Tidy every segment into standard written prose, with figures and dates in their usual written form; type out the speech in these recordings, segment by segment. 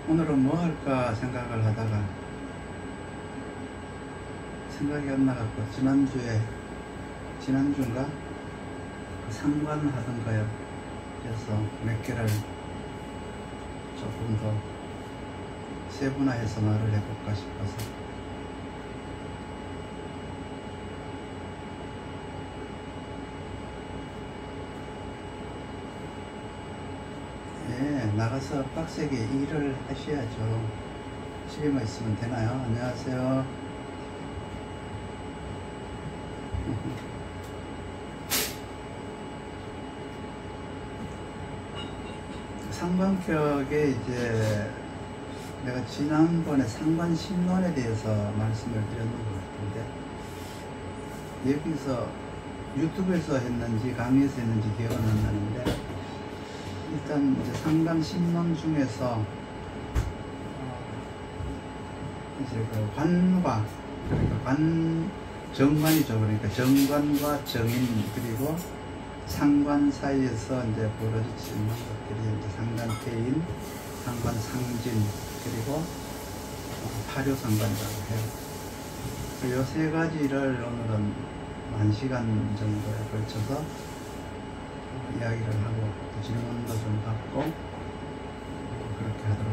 오늘은 뭐 할까 생각을 하다가 생각이 안 나갖고 지난주인가 상관하던가요. 그래서 몇 개를 조금 더 세분화해서 말을 해볼까 싶어서. 예, 나가서 빡세게 일을 하셔야죠. 집에만 있으면 되나요? 안녕하세요. 상관격에 이제 내가 지난번에 상관신론에 대해서 말씀을 드렸는 것 같은데, 여기서 유튜브에서 했는지 강의에서 했는지 기억은 안 나는데, 일단 이제 상관신론 중에서 이제 그 관과, 그러니까 정관이죠. 그러니까 정관과 정인 그리고 상관 사이에서 이제 벌어지는 것들이 이제 상관폐인, 상관상진, 그리고 파묘상관이라고 해요. 이 세 가지를 오늘은 1시간 정도에 걸쳐서 이야기를 하고 또 질문도 좀 받고 그렇게 하도록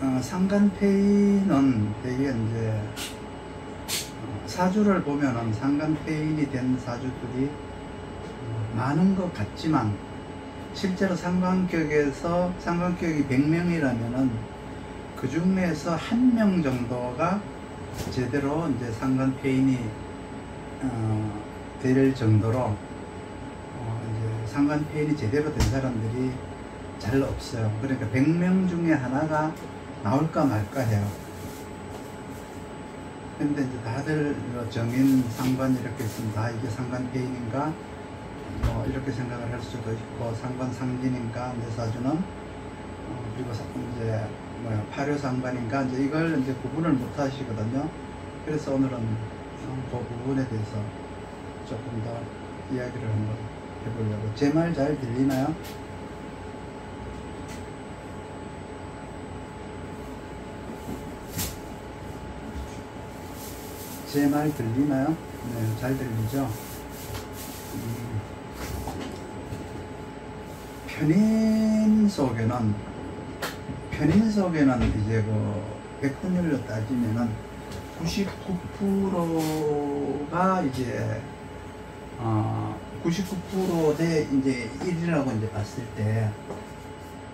하겠습니다. 상관폐인은 되게 이제 사주를 보면은 상관폐인이 된 사주들이 많은 것 같지만, 실제로 상관격에서 상관격이 100명이라면은 그 중에서 1명 정도가 제대로 이제 상관폐인이 될 정도로 이제 상관폐인이 제대로 된 사람들이 잘 없어요. 그러니까 100명 중에 하나가 나올까 말까 해요. 근데 이제 다들 정인, 상관 이렇게 있으면 다 이게 상관폐인인가 뭐 이렇게 생각을 할 수도 있고, 상관상진인가 내 사주는 그리고 이제 파묘상관인가 이제 이걸 이제 구분을 못 하시거든요. 그래서 오늘은 그 부분에 대해서 조금 더 이야기를 한번 해보려고. 제 말 잘 들리나요? 제 말 들리나요? 네, 잘 들리죠? 편인 속에는 이제 그 백분율로 따지면은 99%가 이제 99%대 이제 1이라고 이제 봤을 때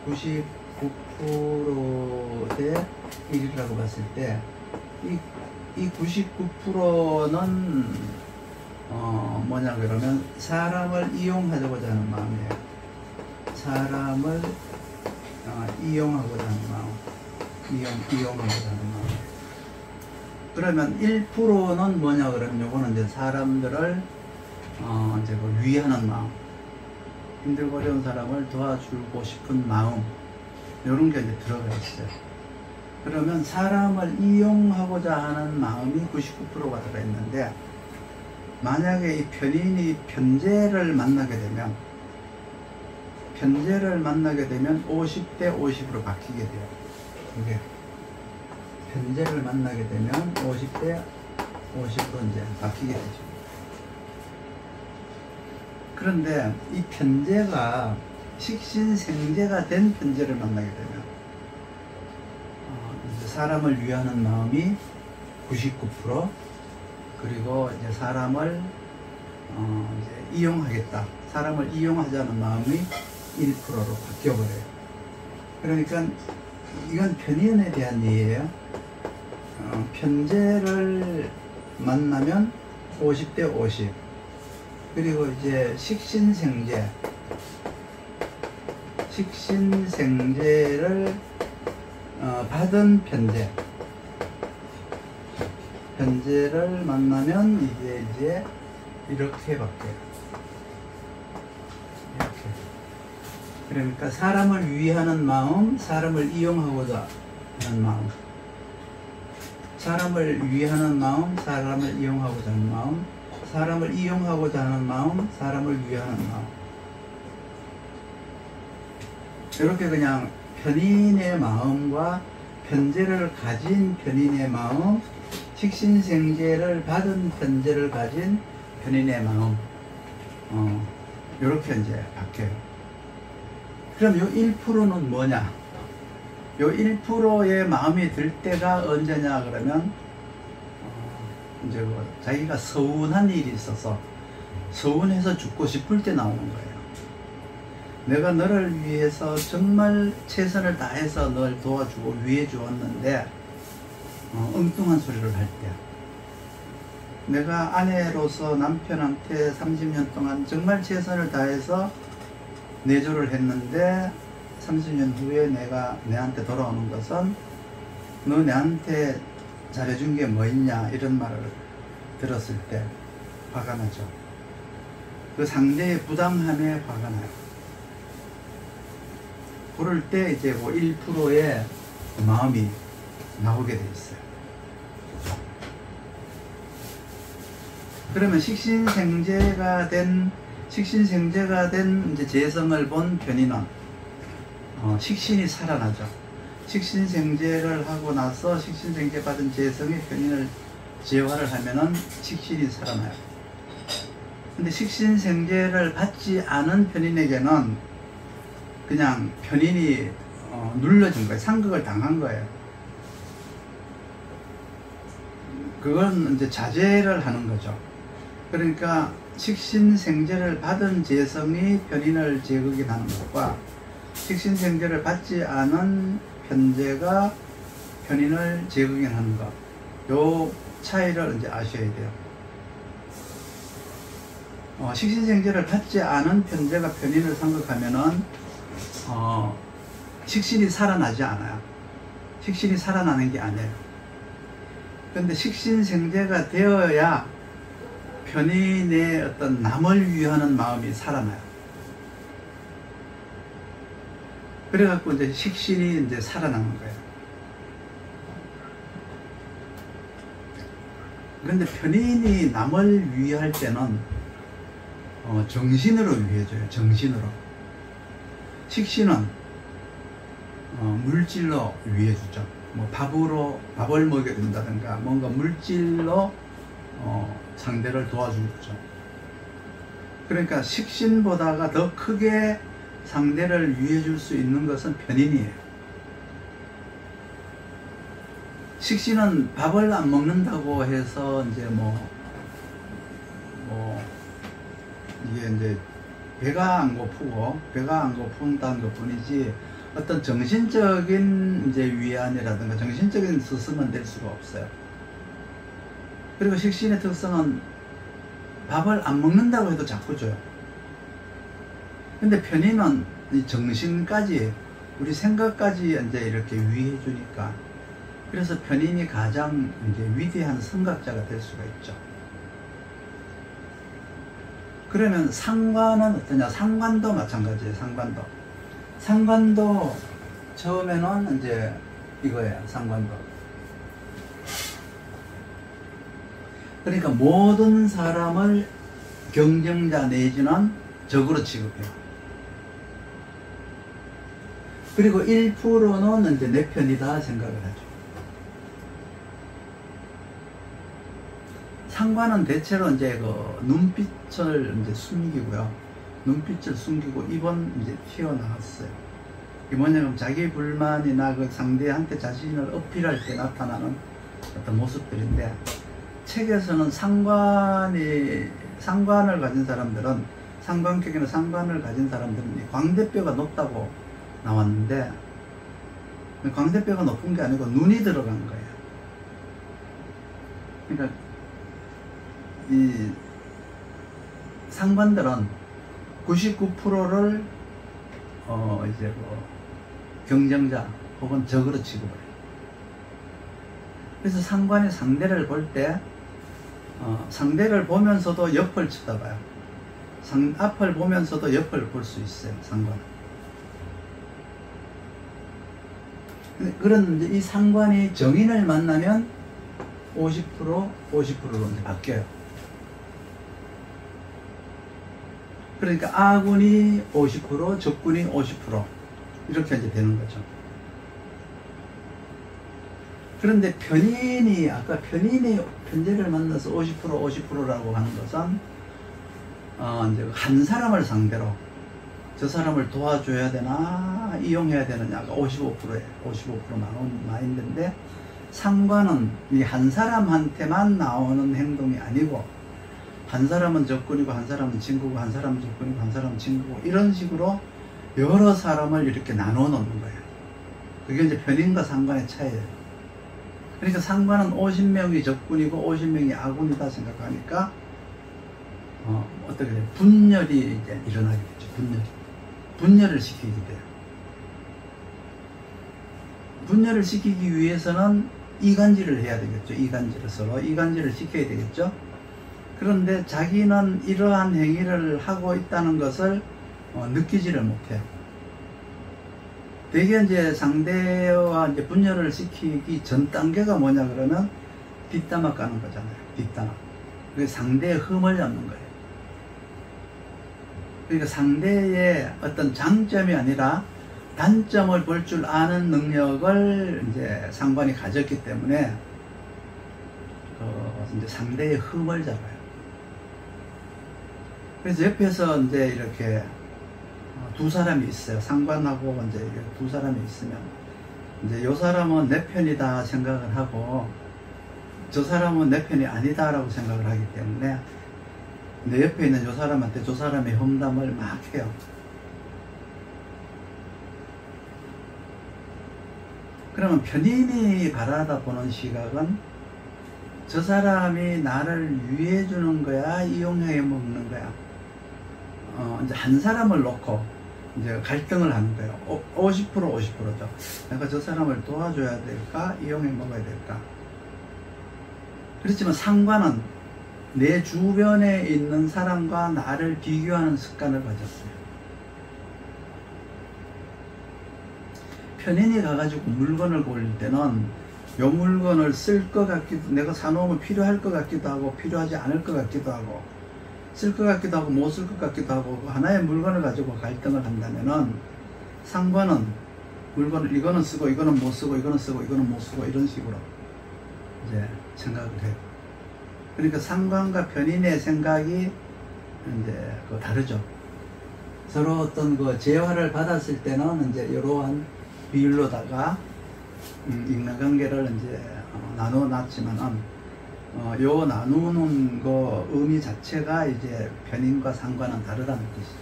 99%대 1이라고 봤을 때 이 99%는 뭐냐 그러면 사람을 이용하고자 하는 마음이에요. 사람을 이용하고자 하는 마음, 이용하고자 하는 마음. 그러면 1%는 뭐냐 그러면 요거는 이제 사람들을 이제 그 위하는 마음, 힘들고 어려운 사람을 도와주고 싶은 마음, 요런 게 이제 들어가 있어요. 그러면 사람을 이용하고자 하는 마음이 99%가 들어있는데, 만약에 이 편인이 편재를 만나게 되면 50대 50으로 바뀌게 돼요. 이게 편재를 만나게 되면 50대 50으로 이제 바뀌게 되죠. 그런데 이 편재가 식신생재가 된 편재를 만나게 되면 사람을 위하는 마음이 99%, 그리고 이제 사람을 이제 이용하겠다, 사람을 이용하자는 마음이 1%로 바뀌어버려요. 그러니까 이건 편인에 대한 얘기예요. 편재를 만나면 50대 50, 그리고 이제 식신생재를 받은 편재를 만나면 이제 이렇게 바뀌어요. 이렇게. 그러니까 사람을 위하는 마음, 사람을 이용하고자 하는 마음, 사람을 위하는 마음, 사람을 이용하고자 하는 마음, 사람을 이용하고자 하는 마음, 사람을 위하는 마음. 이렇게 그냥 편인의 마음과 편재를 가진 편인의 마음, 식신생재를 받은 편재를 가진 편인의 마음, 이렇게 이제 바뀌어요. 그럼 요 1%는 뭐냐? 요 1%의 마음이 들 때가 언제냐 그러면 이제 뭐 자기가 서운한 일이 있어서 서운해서 죽고 싶을 때 나오는 거예요. 내가 너를 위해서 정말 최선을 다해서 널 도와주고 위해 주었는데 엉뚱한 소리를 할 때, 내가 아내로서 남편한테 30년 동안 정말 최선을 다해서 내조를 했는데 30년 후에 내한테 돌아오는 것은 너 내한테 잘해준 게 뭐 있냐 이런 말을 들었을 때 화가 나죠. 그 상대의 부당함에 화가 나요. 그럴 때 이제 뭐 1%의 마음이 나오게 돼 있어요. 그러면 식신생재가 된 이제 재성을 본 편인은 식신이 살아나죠. 식신생재를 하고 나서 식신생재 받은 재성이 편인을 재화를 하면은 식신이 살아나요. 근데 식신생재를 받지 않은 편인에게는 그냥 편인이 눌러진 거예요. 상극을 당한 거예요. 그건 이제 자제를 하는 거죠. 그러니까 식신생재를 받은 재성이 편인을 재극인하는 것과 식신생재를 받지 않은 편재가 편인을 재극인하는 것, 요 차이를 이제 아셔야 돼요. 식신생재를 받지 않은 편재가 편인을 상극하면은 식신이 살아나지 않아요. 식신이 살아나는 게 아니에요. 그런데 식신생재가 되어야 편인의 어떤 남을 위하는 마음이 살아나요. 그래갖고 이제 식신이 이제 살아나는 거예요. 그런데 편인이 남을 위할 때는 정신으로 위해줘요. 정신으로. 식신은 물질로 위해주죠. 뭐 밥을 먹여준다든가 뭔가 물질로 상대를 도와주죠. 그러니까 식신보다가 더 크게 상대를 위해줄 수 있는 것은 편인이에요. 식신은 밥을 안 먹는다고 해서 이제 이게 이제 배가 안 고픈다는 것 뿐이지 어떤 정신적인 이제 위안이라든가 정신적인 스승은 될 수가 없어요. 그리고 식신의 특성은 밥을 안 먹는다고 해도 자꾸 줘요. 근데 편인은 이 정신까지, 우리 생각까지 이제 이렇게 위해 주니까, 그래서 편인이 가장 이제 위대한 성각자가 될 수가 있죠. 그러면 상관은 어떠냐? 상관도 마찬가지예요. 상관도 처음에는 이제 이거예요. 상관도. 그러니까 모든 사람을 경쟁자 내지는 적으로 취급해요. 그리고 1%는 이제 내 편이다 생각을 하죠. 상관은 대체로 이제 그 눈빛을 이제 숨기고요. 눈빛을 숨기고 입은 이제 튀어나왔어요. 이게 뭐냐면 자기 불만이나 그 상대한테 자신을 어필할 때 나타나는 어떤 모습들인데, 책에서는 상관을 가진 사람들은, 상관격이나 상관을 가진 사람들은 광대뼈가 높다고 나왔는데, 광대뼈가 높은 게 아니고 눈이 들어간 거예요. 그러니까 이 상관들은 99%를 이제 뭐 경쟁자 혹은 적으로 취급을 해요. 그래서 상관이 상대를 볼 때 상대를 보면서도 옆을 쳐다봐요. 앞을 보면서도 옆을 볼 수 있어요. 상관은. 그런 이 상관이 정인을 만나면 50%로 이제 바뀌어요. 그러니까 아군이 50%, 적군이 50%. 이렇게 이제 되는 거죠. 그런데 편인이, 아까 편인이 편제를 만나서 50%라고 하는 것은, 이제 한 사람을 상대로 저 사람을 도와줘야 되나, 이용해야 되느냐가 55%에 55% 나온 마인드인데, 상관은 이 한 사람한테만 나오는 행동이 아니고, 한 사람은 적군이고, 한 사람은 친구고, 한 사람은 적군이고, 한 사람은 친구고, 이런 식으로 여러 사람을 이렇게 나눠 놓는 거예요. 그게 이제 편인과 상관의 차이예요. 그러니까 상관은 50명이 적군이고 50명이 아군이다 생각하니까 어떻게 돼요? 분열이 이제 일어나게 되죠. 분열을 시키게 돼요. 분열을 시키기 위해서는 이간질을 해야 되겠죠. 서로 이간질을 시켜야 되겠죠. 그런데 자기는 이러한 행위를 하고 있다는 것을 느끼지를 못해요. 대개 이제 상대와 이제 분열을 시키기 전 단계가 뭐냐 그러면 뒷담화 까는 거잖아요. 뒷담화. 그게 상대의 흠을 잡는 거예요. 그러니까 상대의 어떤 장점이 아니라 단점을 볼 줄 아는 능력을 이제 상관이 가졌기 때문에 이제 상대의 흠을 잡아요. 그래서 옆에서 이제 이렇게 두 사람이 있어요. 상관하고 이제 두 사람이 있으면 이제 요 사람은 내 편이다 생각을 하고 저 사람은 내 편이 아니다라고 생각을 하기 때문에 내 옆에 있는 요 사람한테 저 사람의 험담을 막 해요. 그러면 편인이 바라다 보는 시각은 저 사람이 나를 유해해 주는 거야, 이용해 먹는 거야. 이제 한 사람을 놓고 이제 갈등을 하는 거예요. 50%죠. 내가 저 사람을 도와줘야 될까, 이용해 먹어야 될까. 그렇지만 상관은 내 주변에 있는 사람과 나를 비교하는 습관을 가졌어요. 편인이 가가지고 물건을 고를 때는 요 물건을 쓸 것 같기도, 내가 사놓으면 필요할 것 같기도 하고 필요하지 않을 것 같기도 하고 쓸 것 같기도 하고 못 쓸 것 같기도 하고 하나의 물건을 가지고 갈등을 한다면은 상관은 물건을 이거는 쓰고 이거는 못 쓰고 이거는 쓰고 이거는 못 쓰고 이런 식으로 이제 생각을 해요. 그러니까 상관과 편인의 생각이 이제 다르죠. 서로 어떤 재화를 받았을 때는 이제 이러한 비율로다가 인간관계를 이제 나눠 놨지만은 요 나누는 의미 자체가 이제 편인과 상관은 다르다는 뜻이죠.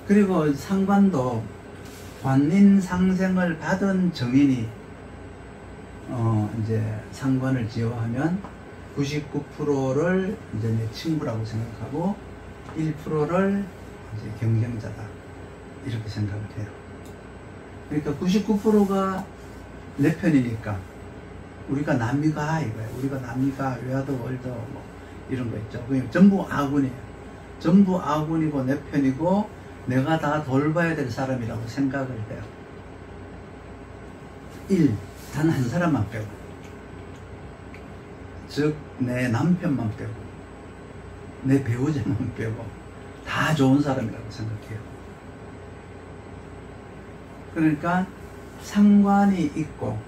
그리고 상관도 관인상생을 받은 정인이 이제 상관을 제어하면 99%를 이제 내 친구라고 생각하고 1%를 이제 경쟁자다 이렇게 생각을 해요. 그러니까 99%가 내 편이니까 우리가 남이가 이거예요. 우리가 남이가 외화도 월도 뭐 이런 거 있죠. 그냥 전부 아군이에요. 전부 아군이고 내 편이고 내가 다 돌봐야 될 사람이라고 생각을 해요. 단 한 사람만 빼고, 즉 내 남편만 빼고 내 배우자만 빼고 다 좋은 사람이라고 생각해요. 그러니까 상관이 있고,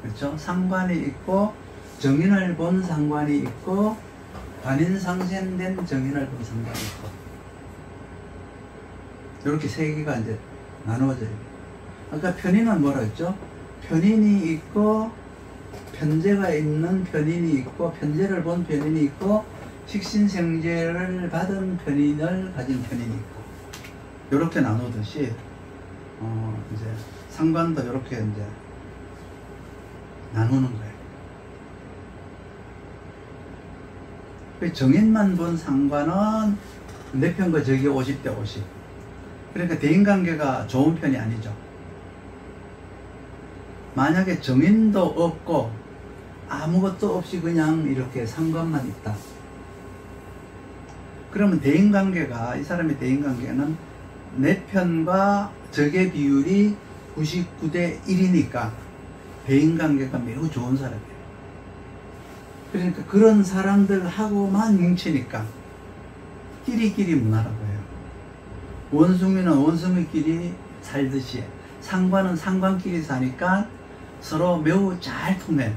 그렇죠? 상관이 있고 정인을 본 상관이 있고 관인상생된 정인을 본 상관이 있고 이렇게 세 개가 이제 나누어져요. 아까 편인은 뭐라 했죠? 편인이 있고 편제가 있는 편인이 있고 편제를 본 편인이 있고 식신생제를 받은 편인을 가진 편인이 있고 이렇게 나누듯이 이제 상관도 이렇게 이제 나누는 거예요. 정인만 본 상관은 내 편과 적이 50대 50. 그러니까 대인관계가 좋은 편이 아니죠. 만약에 정인도 없고 아무것도 없이 그냥 이렇게 상관만 있다. 그러면 대인관계가, 이 사람의 대인관계는 내 편과 적의 비율이 99대 1이니까 대인관계가 매우 좋은 사람이에요. 그러니까 그런 사람들하고만 뭉치니까 끼리끼리 문화라고 해요. 원숭이는 원숭이끼리 살듯이 상관은 상관끼리 사니까 서로 매우 잘 통해요.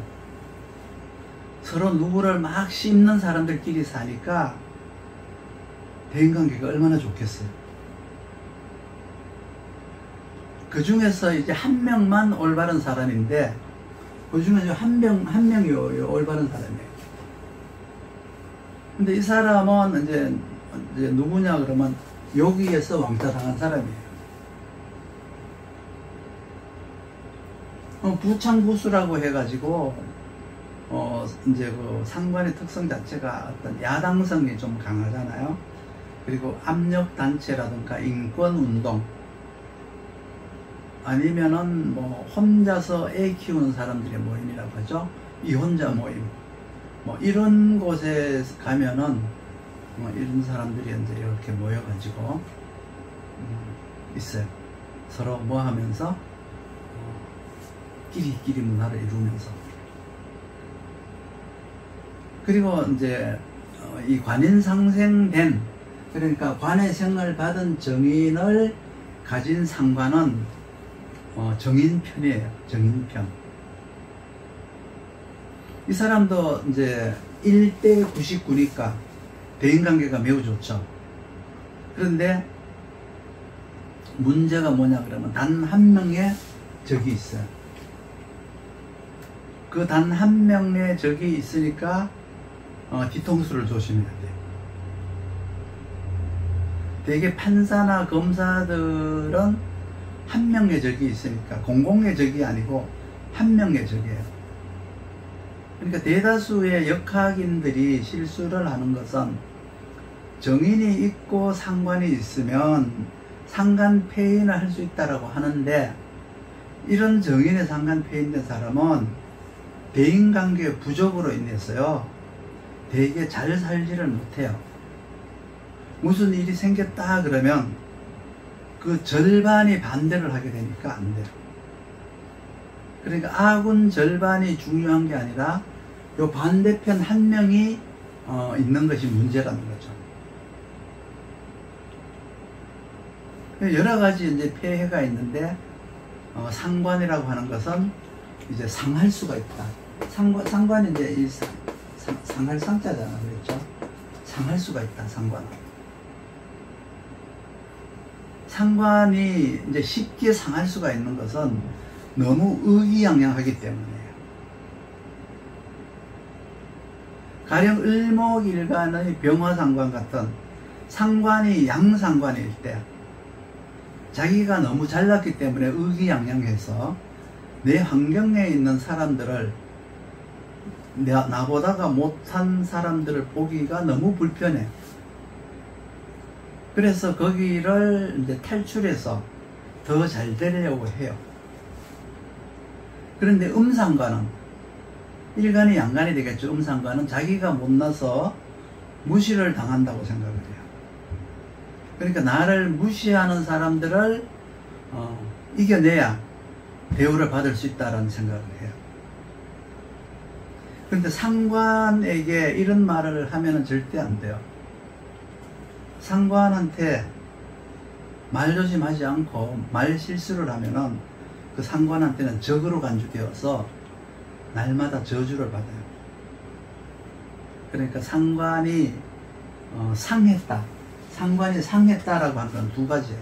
서로 누구를 막 씹는 사람들끼리 사니까 대인관계가 얼마나 좋겠어요. 그 중에서 이제 한 명만 올바른 사람인데, 그 중에서 한 명이 올바른 사람이에요. 근데 이 사람은 이제 누구냐 그러면 여기에서 왕따 당한 사람이에요. 부창부수라고 해가지고 이제 그 상관의 특성 자체가 어떤 야당성이 좀 강하잖아요. 그리고 압력단체라든가 인권운동, 아니면은 뭐 혼자서 애 키우는 사람들의 모임이라고 하죠. 이혼자 모임, 뭐 이런 곳에 가면은 이런 사람들이 이제 이렇게 모여가지고 있어요. 서로 뭐 하면서 끼리끼리 문화를 이루면서. 그리고 이제 이 관인상생된, 그러니까 관해생을 받은 정인을 가진 상관은 정인편이에요. 정인편. 이 사람도 이제 1대 99니까 대인관계가 매우 좋죠. 그런데 문제가 뭐냐 그러면 단 한 명의 적이 있어요. 그 단 한 명의 적이 있으니까 뒤통수를 조심해야 돼요. 대개 판사나 검사들은 한 명의 적이 있으니까 공공의 적이 아니고 한 명의 적이에요. 그러니까 대다수의 역학인들이 실수를 하는 것은 정인이 있고 상관이 있으면 상관폐인을 할 수 있다라고 하는데, 이런 정인의 상관폐인된 사람은 대인관계 부족으로 인해서요 되게 잘 살지를 못해요. 무슨 일이 생겼다 그러면 그 절반이 반대를 하게 되니까 안 돼요. 그러니까 아군 절반이 중요한 게 아니라 요 반대편 한 명이 있는 것이 문제라는 거죠. 여러 가지 이제 폐해가 있는데 상관이라고 하는 것은 이제 상할 수가 있다. 상관이 이제 이 상할 상자잖아, 그랬죠? 상할 수가 있다. 상관이 이제 쉽게 상할 수가 있는 것은 너무 의기양양하기 때문이에요. 가령 을목일간의 병화상관 같은 상관이 양상관일 때 자기가 너무 잘났기 때문에 의기양양해서 내 환경에 있는 사람들을, 나보다가 못한 사람들을 보기가 너무 불편해. 그래서 거기를 이제 탈출해서 더 잘 되려고 해요. 그런데 음상관은, 일간이 양간이 되겠죠. 음상관은 자기가 못나서 무시를 당한다고 생각을 해요. 그러니까 나를 무시하는 사람들을 이겨내야 대우를 받을 수 있다는 생각을 해요. 그런데 상관에게 이런 말을 하면은 절대 안 돼요. 상관한테 말조심하지 않고 말 실수를 하면은 그 상관한테는 적으로 간주되어서 날마다 저주를 받아요. 그러니까 상관이 상했다. 상관이 상했다라고 하는 건 두 가지예요.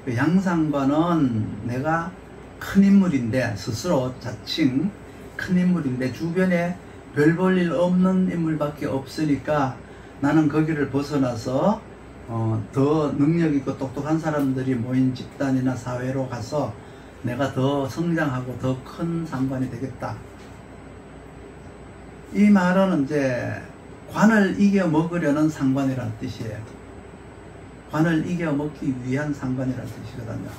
그 양상관은 내가 큰 인물인데, 스스로 자칭 큰 인물인데 주변에 별 볼 일 없는 인물밖에 없으니까 나는 거기를 벗어나서 더 능력 있고 똑똑한 사람들이 모인 집단이나 사회로 가서 내가 더 성장하고 더 큰 상관이 되겠다. 이 말은 이제 관을 이겨 먹으려는 상관이라는 뜻이에요. 관을 이겨 먹기 위한 상관이라는 뜻이거든요.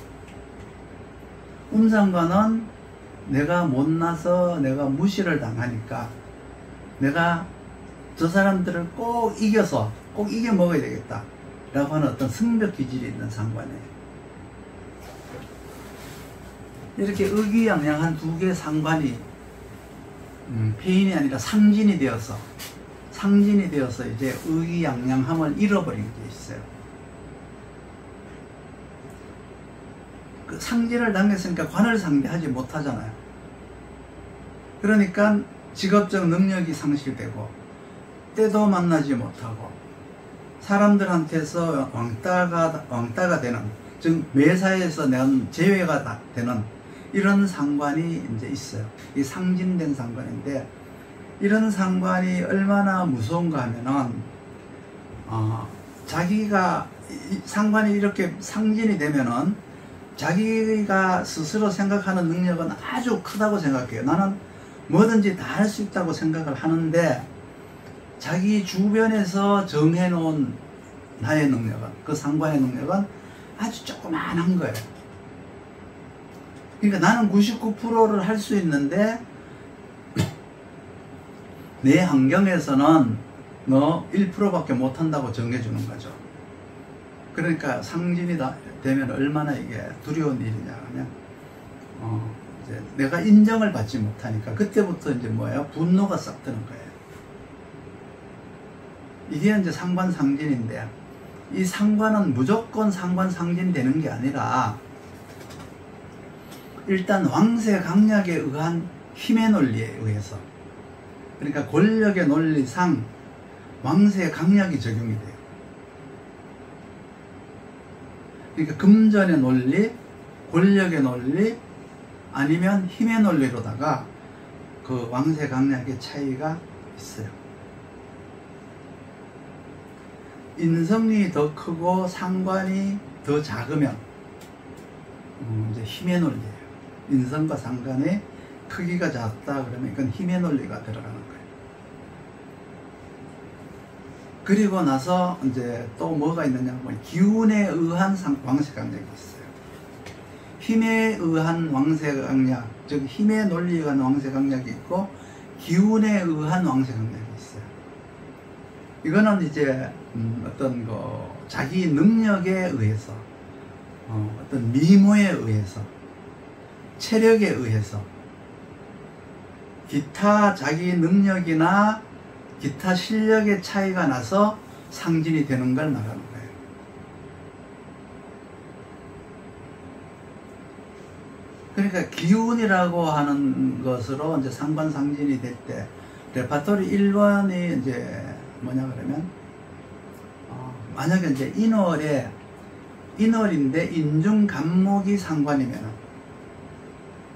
음상관은 내가 못나서 내가 무시를 당하니까 내가 저 사람들을 꼭 이겨서 꼭 이겨 먹어야 되겠다 라고 하는 어떤 승벽 기질이 있는 상관이에요. 이렇게 의기양양한 두 개의 상관이 폐인이 아니라 상진이 되어서 이제 의기양양함을 잃어버린 게 있어요. 그 상진을 당했으니까 관을 상대하지 못하잖아요. 그러니까 직업적 능력이 상실되고 때도 만나지 못하고 사람들한테서 왕따가 되는, 즉 매사에서 낸 제외가 되는 이런 상관이 이제 있어요. 이 상진된 상관인데, 이런 상관이 얼마나 무서운가 하면은 자기가 상관이 이렇게 상진이 되면은 자기가 스스로 생각하는 능력은 아주 크다고 생각해요. 나는 뭐든지 다 할 수 있다고 생각을 하는데, 자기 주변에서 정해놓은 나의 능력은, 그 상관의 능력은 아주 조그만한 거예요. 그러니까 나는 99%를 할 수 있는데 내 환경에서는 너 1%밖에 못한다고 정해주는 거죠. 그러니까 상진이 되면 얼마나 이게 두려운 일이냐 하면 이제 내가 인정을 받지 못하니까 그때부터 이제 뭐예요? 분노가 싹 드는 거예요. 이게 이제 상관 상진인데, 이 상관은 무조건 상관 상진되는 게 아니라 일단 왕세 강약에 의한 힘의 논리에 의해서, 그러니까 권력의 논리상 왕세 강약이 적용이 돼요. 그러니까 금전의 논리, 권력의 논리, 아니면 힘의 논리로다가 그 왕세 강약의 차이가 있어요. 인성이 더 크고 상관이 더 작으면 이제 힘의 논리예요. 인성과 상관의 크기가 작다 그러면 이건 힘의 논리가 들어가는 거예요. 그리고 나서 이제 또 뭐가 있느냐 하면 기운에 의한 왕세 강약이 있어요. 힘에 의한 왕세 강약, 즉 힘의 논리에 의한 왕세 강약이 있고 기운에 의한 왕세 강약이 있어요. 이거는 이제 어떤 자기 능력에 의해서, 어떤 미모에 의해서, 체력에 의해서, 기타 자기 능력이나 기타 실력의 차이가 나서 상진이 되는 걸 말하는 거예요. 그러니까 기운이라고 하는 것으로 이제 상관 상진이 될 때 레파토리 1번이 이제 뭐냐 그러면 만약에 이제 인월인데 인중간목이 상관이면,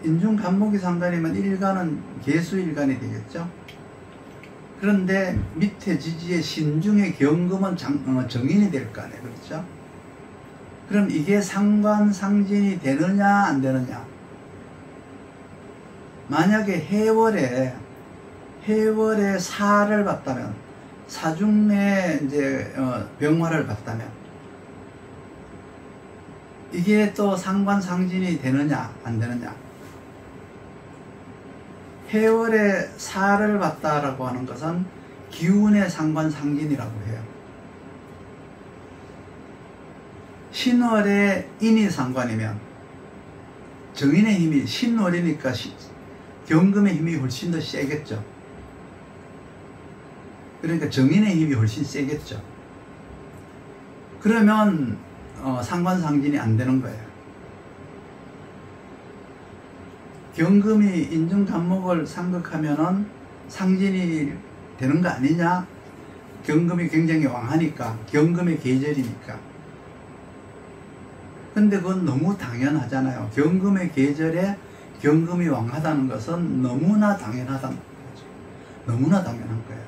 인중간목이 상관이면 일간은 개수일간이 되겠죠. 그런데 밑에 지지의 신중의 경금은 정인이 될 거 아니에요. 그렇죠? 그럼 이게 상관 상진이 되느냐 안 되느냐. 만약에 해월에 사를 봤다면, 사중에 이제 병화를 봤다면 이게 또 상관 상진이 되느냐 안 되느냐. 해월에 사를 봤다라고 하는 것은 기운의 상관 상진이라고 해요. 신월에 인이 상관이면 정인의 힘이, 신월이니까 경금의 힘이 훨씬 더 세겠죠. 그러니까 정인의 힘이 훨씬 세겠죠. 그러면 상관 상진이 안 되는 거예요. 경금이 인중간목을 상극하면은 상진이 되는 거 아니냐? 경금이 굉장히 왕하니까, 경금의 계절이니까. 근데 그건 너무 당연하잖아요. 경금의 계절에 경금이 왕하다는 것은 너무나 당연하다는 거죠. 너무나 당연한 거예요.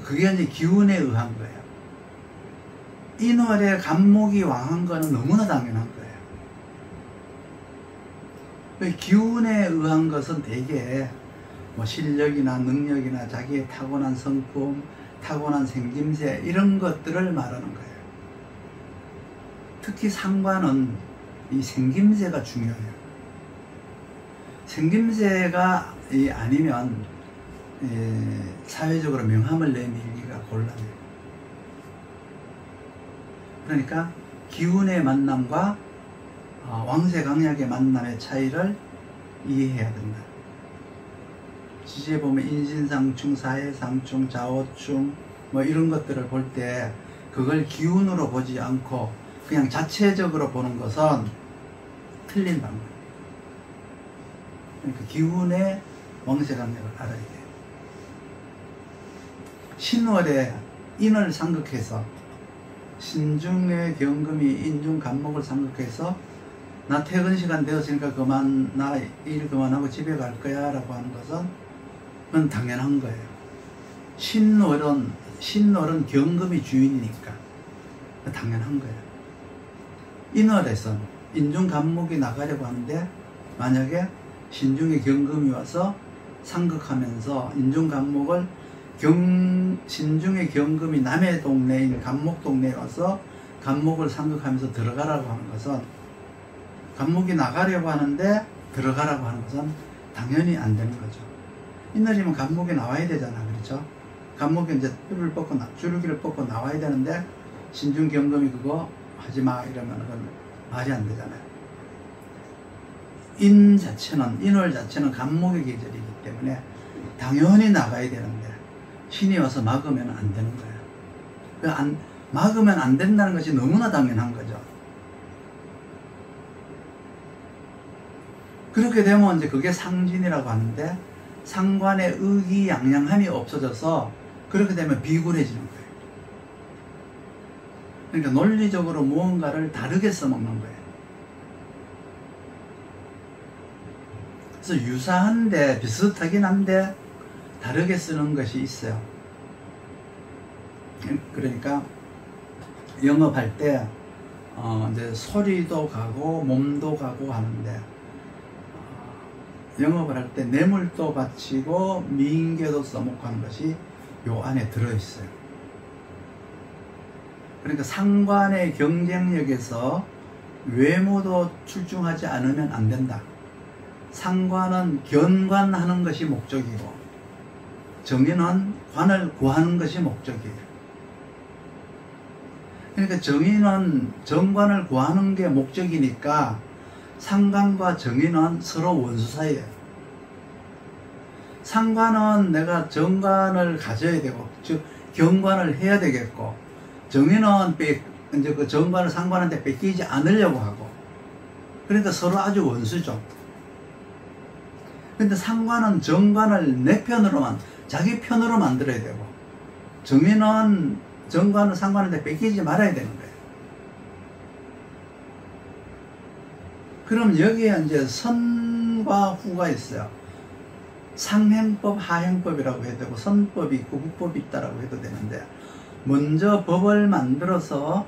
그게 이제 기운에 의한 거예요. 인월에 간목이 왕한 거는 너무나 당연한 거예요. 기운에 의한 것은 대개 뭐 실력이나 능력이나 자기의 타고난 성품, 타고난 생김새 이런 것들을 말하는 거예요. 특히 상관은 이 생김새가 중요해요. 생김새가 아니면 사회적으로 명함을 내밀기가 곤란해요. 그러니까 기운의 만남과 왕세 강약의 만남의 차이를 이해해야 된다. 지지에 보면 인신상충, 사해상충, 자오충 뭐 이런 것들을 볼 때 그걸 기운으로 보지 않고 그냥 자체적으로 보는 것은 틀린 방법. 그러니까 기운의 왕세관계를 알아야 돼요. 신월에 인을 상극해서 신중의 경금이 인중 간목을 상극해서 나 퇴근 시간 되었으니까 그만, 나 일 그만하고 집에 갈 거야 라고 하는 것은 그건 당연한 거예요. 신월은 경금이 주인이니까 당연한 거예요. 인월에서 인중 간목이 나가려고 하는데 만약에 신중의 경금이 와서 상극하면서 인중 간목을 신중의 경금이 남의 동네인 간목 동네에 와서 간목을 상극하면서 들어가라고 하는 것은, 간목이 나가려고 하는데 들어가라고 하는 것은 당연히 안 되는 거죠. 인월이면 간목이 나와야 되잖아. 그렇죠? 간목이 이제 줄기를 뻗고 나와야 되는데 신중 경금이 그거 하지 마 이러면 그건 말이 안 되잖아요. 인월 자체는 간목의 계절이기 때문에 당연히 나가야 되는데 신이 와서 막으면 안 되는 거예요. 막으면 안 된다는 것이 너무나 당연한 거죠. 그렇게 되면 이제 그게 상진이라고 하는데, 상관의 의기양양함이 없어져서 그렇게 되면 비굴해지는 거예요. 그러니까 논리적으로 무언가를 다르게 써먹는 거예요. 그래서 유사한데 비슷하긴 한데 다르게 쓰는 것이 있어요. 그러니까 영업할 때 이제 소리도 가고 몸도 가고 하는데, 영업을 할 때 뇌물도 바치고 민계도 써먹고 하는 것이 요 안에 들어있어요. 그러니까 상관의 경쟁력에서 외모도 출중하지 않으면 안 된다. 상관은 견관하는 것이 목적이고 정인은 관을 구하는 것이 목적이에요. 그러니까 정인은 정관을 구하는 게 목적이니까 상관과 정인은 서로 원수 사이예요. 상관은 내가 정관을 가져야 되고, 즉 경관을 해야 되겠고, 정인은 이제 그 정관을 상관한테 뺏기지 않으려고 하고, 그러니까 서로 아주 원수죠. 근데 상관은 정관을 내 편으로만, 자기 편으로 만들어야 되고, 정인은 정관을 상관한테 뺏기지 말아야 되는 거예요. 그럼 여기에 이제 선과 후가 있어요. 상행법, 하행법이라고 해도 되고, 선법이 있고 후법이 있다라고 해도 되는데, 먼저 법을 만들어서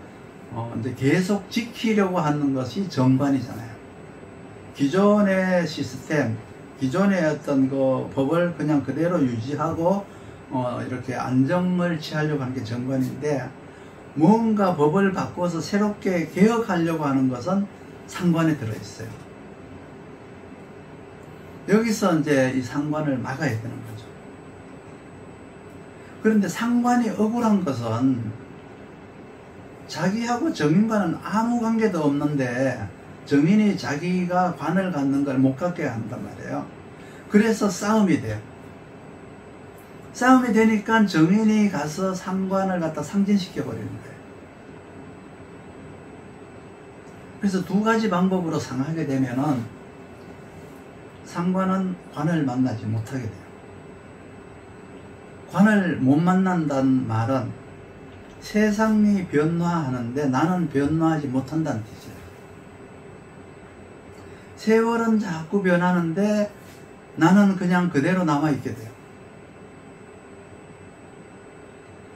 이제 계속 지키려고 하는 것이 정관이잖아요. 기존의 시스템, 기존의 어떤 그 법을 그냥 그대로 유지하고 이렇게 안정을 취하려고 하는 게 정관인데, 뭔가 법을 바꿔서 새롭게 개혁하려고 하는 것은 상관에 들어있어요. 여기서 이제 이 상관을 막아야 되는 거죠. 그런데 상관이 억울한 것은 자기하고 정인과는 아무 관계도 없는데 정인이 자기가 관을 갖는 걸 못 갖게 한단 말이에요. 그래서 싸움이 돼요. 싸움이 되니까 정인이 가서 상관을 갖다 상진시켜 버리는 거예요. 그래서 두 가지 방법으로 상하게 되면은 상관은 관을 만나지 못하게 돼요. 관을 못 만난다는 말은 세상이 변화하는데 나는 변화하지 못한다는 뜻이에요. 세월은 자꾸 변하는데 나는 그냥 그대로 남아있게 돼요.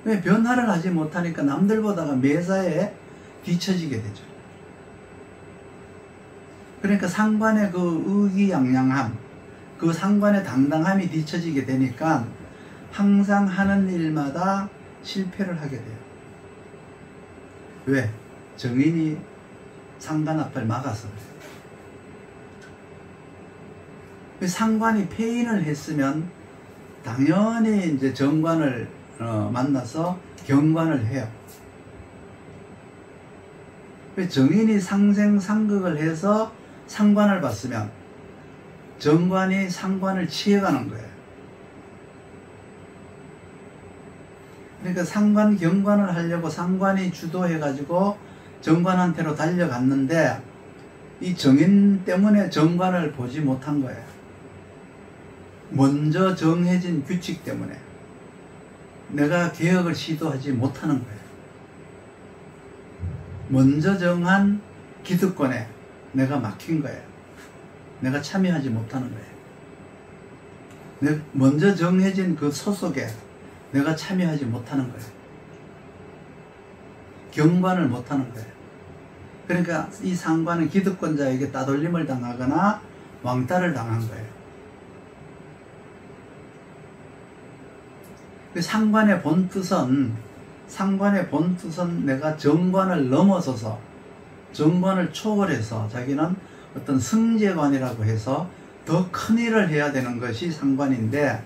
왜? 변화를 하지 못하니까 남들보다가 매사에 뒤처지게 되죠. 그러니까 상관의 그 의기양양함, 그 상관의 당당함이 뒤처지게 되니까 항상 하는 일마다 실패를 하게 돼요. 왜? 정인이 상관 앞을 막아서 그래요. 상관이 폐인을 했으면 당연히 이제 정관을 만나서 경관을 해요. 정인이 상생상극을 해서 상관을 받으면 정관이 상관을 취해가는 거예요. 그러니까 상관 경관을 하려고 상관이 주도해가지고 정관한테로 달려갔는데 이 정인 때문에 정관을 보지 못한 거예요. 먼저 정해진 규칙 때문에 내가 개혁을 시도하지 못하는 거예요. 먼저 정한 기득권에 내가 막힌 거예요. 내가 참여하지 못하는 거예요. 먼저 정해진 그 소속에 내가 참여하지 못하는 거예요. 경관을 못하는 거예요. 그러니까 이 상관은 기득권자에게 따돌림을 당하거나 왕따를 당한 거예요. 그 상관의 본뜻은 내가 정관을 넘어서서 정관을 초월해서 자기는 어떤 승재관이라고 해서 더 큰 일을 해야 되는 것이 상관인데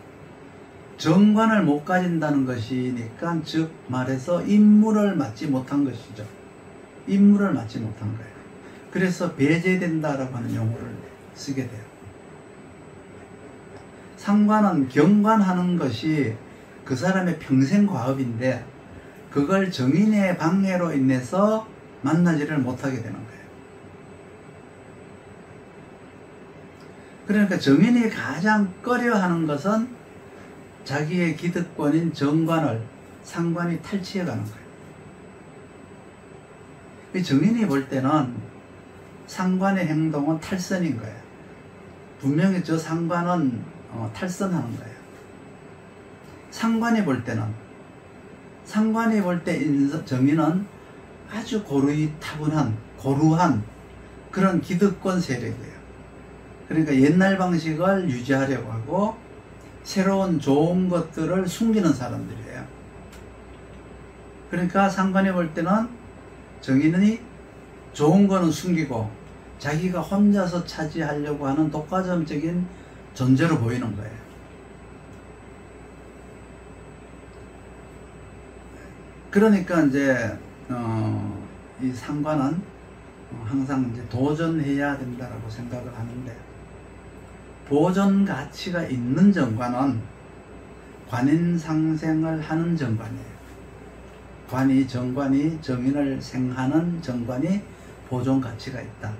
정관을 못 가진다는 것이니까 즉 말해서 임무를 맡지 못한 것이죠. 임무를 맡지 못한 거예요. 그래서 배제된다라고 하는 용어를 쓰게 돼요. 상관은 경관하는 것이 그 사람의 평생 과업인데 그걸 정인의 방해로 인해서 만나지를 못하게 되는 거예요. 그러니까 정인이 가장 꺼려하는 것은 자기의 기득권인 정관을 상관이 탈취해 가는 거예요. 정인이 볼 때는 상관의 행동은 탈선인 거예요. 분명히 저 상관은 탈선하는 거예요. 상관이 볼 때 정인은 아주 고루한 그런 기득권 세력이에요. 그러니까 옛날 방식을 유지하려고 하고 새로운 좋은 것들을 숨기는 사람들이에요. 그러니까 상관이 볼 때는 정인이 좋은 거는 숨기고 자기가 혼자서 차지하려고 하는 독과점적인 존재로 보이는 거예요. 그러니까 이제 이 상관은 항상 이제 도전해야 된다라고 생각을 하는데 보존 가치가 있는 정관은 관인상생을 하는 정관이에요. 정관이 정인을 생하는 정관이 보존 가치가 있다.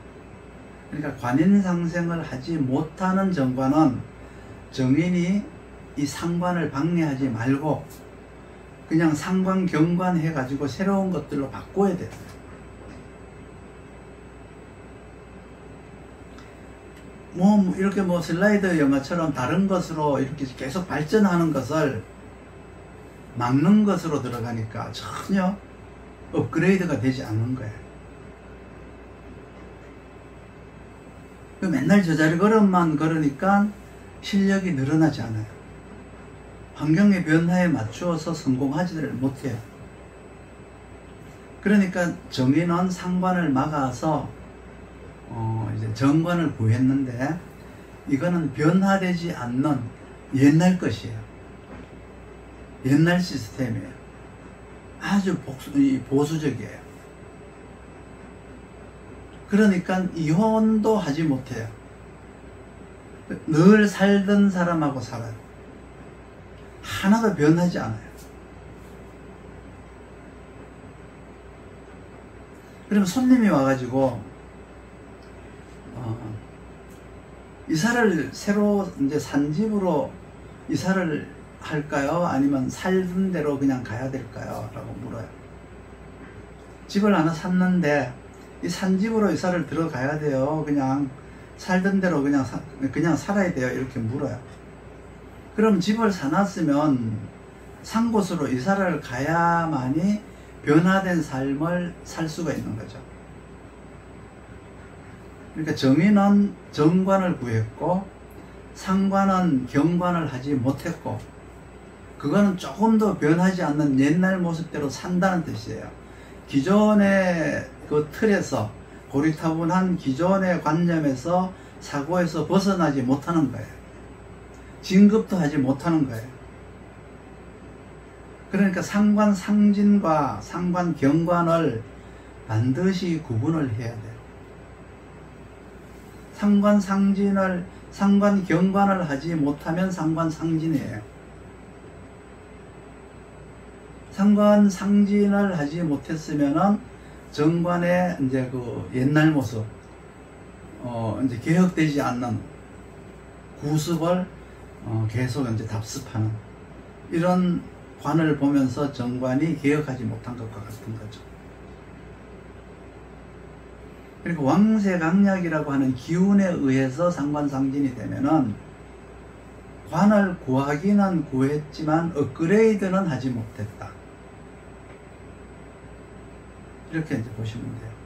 그러니까 관인상생을 하지 못하는 정관은 정인이 이 상관을 방해하지 말고 그냥 상관 경관 해가지고 새로운 것들로 바꿔야 돼요. 이렇게 슬라이드 영화처럼 다른 것으로 이렇게 계속 발전하는 것을 막는 것으로 들어가니까 전혀 업그레이드가 되지 않는 거예요. 맨날 제자리 걸음만 걸으니까 실력이 늘어나지 않아요. 환경의 변화에 맞추어서 성공하지를 못해요. 그러니까 정인은 상관을 막아서 이제 정관을 구했는데 이거는 변화되지 않는 옛날 것이에요. 옛날 시스템이에요. 아주 보수적이에요. 그러니까 이혼도 하지 못해요. 늘 살던 사람하고 살아요. 하나도 변하지 않아요. 그러면 손님이 와가지고 이사를 새로 이제 산 집으로 이사를 할까요? 아니면 살던 대로 그냥 가야 될까요? 라고 물어요. 집을 하나 샀는데 이 산 집으로 이사를 들어가야 돼요? 그냥 살던 대로 그냥 살아야 돼요? 이렇게 물어요. 그럼 집을 사놨으면 산 곳으로 이사를 가야만이 변화된 삶을 살 수가 있는 거죠. 그러니까 정인은 정관을 구했고 상관은 경관을 하지 못했고 그거는 조금 더 변하지 않는 옛날 모습대로 산다는 뜻이에요. 기존의 그 틀에서 고리타분한 기존의 관념에서 사고에서 벗어나지 못하는 거예요. 진급도 하지 못하는 거예요. 그러니까 상관 상진과 상관 경관을 반드시 구분을 해야 돼요. 상관 상진을 상관 경관을 하지 못하면 상관 상진이에요. 상관 상진을 하지 못했으면은 정관의 이제 그 옛날 모습, 이제 개혁되지 않는 구습을 계속 이제 답습하는 이런 관을 보면서 정관이 개혁하지 못한 것과 같은 거죠. 그러니까 왕세강약이라고 하는 기운에 의해서 상관상진이 되면은 관을 구하기는 구했지만 업그레이드는 하지 못했다. 이렇게 이제 보시면 돼요.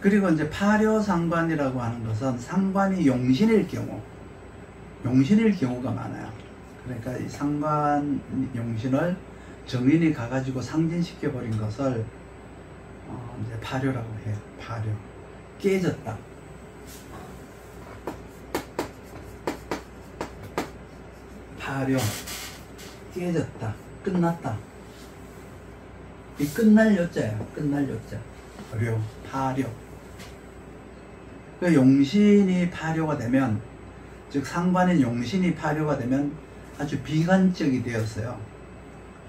그리고 이제 파묘상관이라고 하는 것은 상관이 용신일 경우가 많아요. 그러니까 이 상관 용신을 정인이 가가지고 상진시켜 버린 것을 이제 파묘라고 해요. 파묘. 깨졌다. 파묘. 깨졌다. 끝났다. 이 끝날 요자예요. 끝날 요자. 료. 파묘. 그 용신이 파묘가 되면, 즉 상관인 용신이 파묘가 되면 아주 비관적이 되었어요.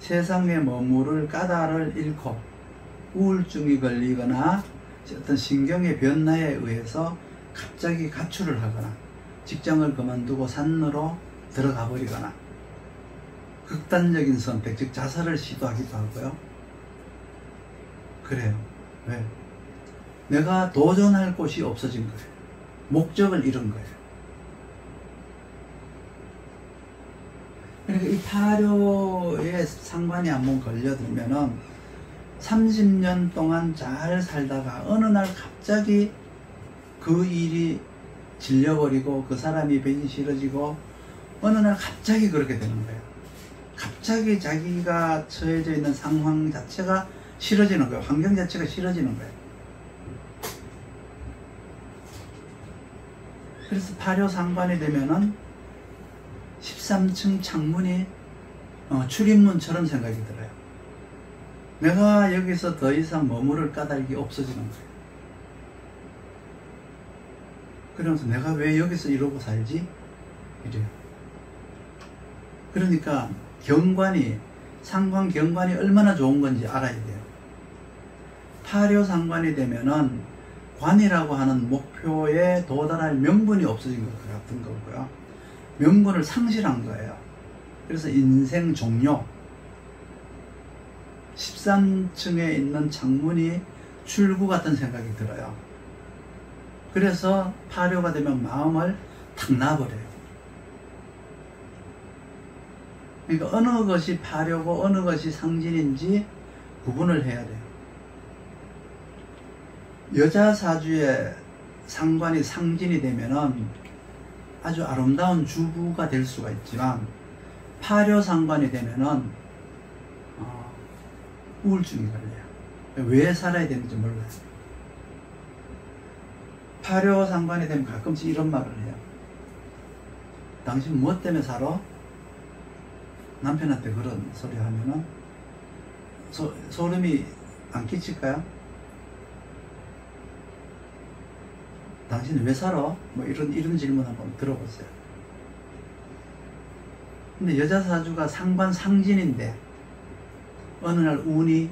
세상에 머무를 까닭을 잃고 우울증이 걸리거나 어떤 신경의 변화에 의해서 갑자기 가출을 하거나 직장을 그만두고 산으로 들어가 버리거나 극단적인 선택, 즉 자살을 시도하기도 하고요. 그래요. 왜? 내가 도전할 곳이 없어진 거예요. 목적을 잃은 거예요. 그러니까 이 파묘에 상관이 한번 걸려들면은 30년 동안 잘 살다가 어느 날 갑자기 그 일이 질려버리고 그 사람이 뵈기 싫어지고 어느 날 갑자기 그렇게 되는 거예요. 갑자기 자기가 처해져 있는 상황 자체가 싫어지는 거예요. 환경 자체가 싫어지는 거예요. 그래서 파묘 상관이 되면은 13층 창문이 출입문처럼 생각이 들어요. 내가 여기서 더 이상 머무를 까닭이 없어지는 거예요. 그러면서 내가 왜 여기서 이러고 살지? 이래요. 그러니까 경관이, 상관 경관이 얼마나 좋은 건지 알아야 돼요. 파묘 상관이 되면은 관이라고 하는 목표에 도달할 명분이 없어진 것 같은 거고요. 명분을 상실한 거예요. 그래서 인생 종료. 13층에 있는 창문이 출구 같은 생각이 들어요. 그래서 파묘가 되면 마음을 탁 놔버려요. 그러니까 어느 것이 파묘고 어느 것이 상진인지 구분을 해야 돼요. 여자 사주의 상관이 상진이 되면은 아주 아름다운 주부가 될 수가 있지만 파묘 상관이 되면은 우울증이 걸려요. 왜 살아야 되는지 몰라요. 파묘 상관이 되면 가끔씩 이런 말을 해요. 당신 무엇 때문에 살아? 남편한테 그런 소리 하면은 소름이 안 끼칠까요? 당신 왜 살아? 뭐 이런 질문 한번 들어보세요. 근데 여자 사주가 상관 상진인데 어느 날 운이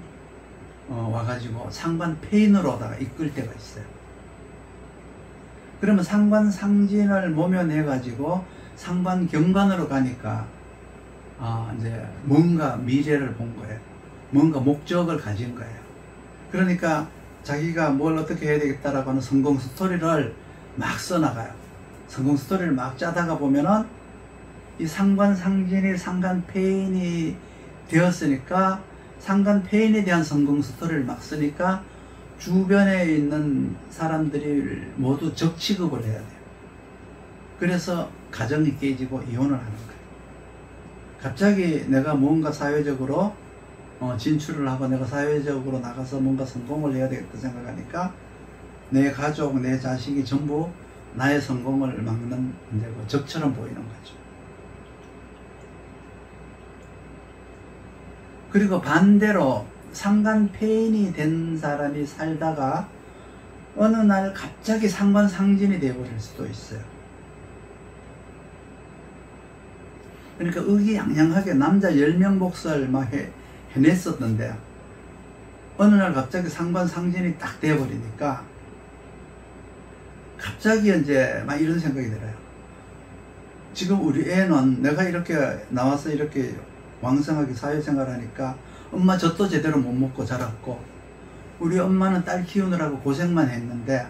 와가지고 상관 폐인으로다가 이끌 때가 있어요. 그러면 상관 상진을 모면해가지고 상관 경관으로 가니까 이제 뭔가 미래를 본 거예요. 뭔가 목적을 가진 거예요. 그러니까 자기가 뭘 어떻게 해야 되겠다라고 하는 성공 스토리를 막 써나가요. 성공 스토리를 막 짜다가 보면은 이 상관 상진이 상관 폐인이 되었으니까 상관 폐인에 대한 성공 스토리를 막 쓰니까 주변에 있는 사람들이 모두 적취급을 해야 돼요. 그래서 가정이 깨지고 이혼을 하는 거예요. 갑자기 내가 뭔가 사회적으로 진출을 하고 내가 사회적으로 나가서 뭔가 성공을 해야 되겠다 생각하니까 내 가족, 내 자식이 전부 나의 성공을 막는 적처럼 보이는 거죠. 그리고 반대로 상관 폐인이 된 사람이 살다가 어느 날 갑자기 상관 상진이 되어버릴 수도 있어요. 그러니까 의기양양하게 남자 10명 복수를 막 해냈었는데 어느 날 갑자기 상관상진이 딱 되어버리니까 갑자기 이제 막 이런 생각이 들어요. 지금 우리 애는 내가 이렇게 나와서 이렇게 왕성하게 사회생활 하니까 엄마 젖도 제대로 못 먹고 자랐고, 우리 엄마는 딸 키우느라고 고생만 했는데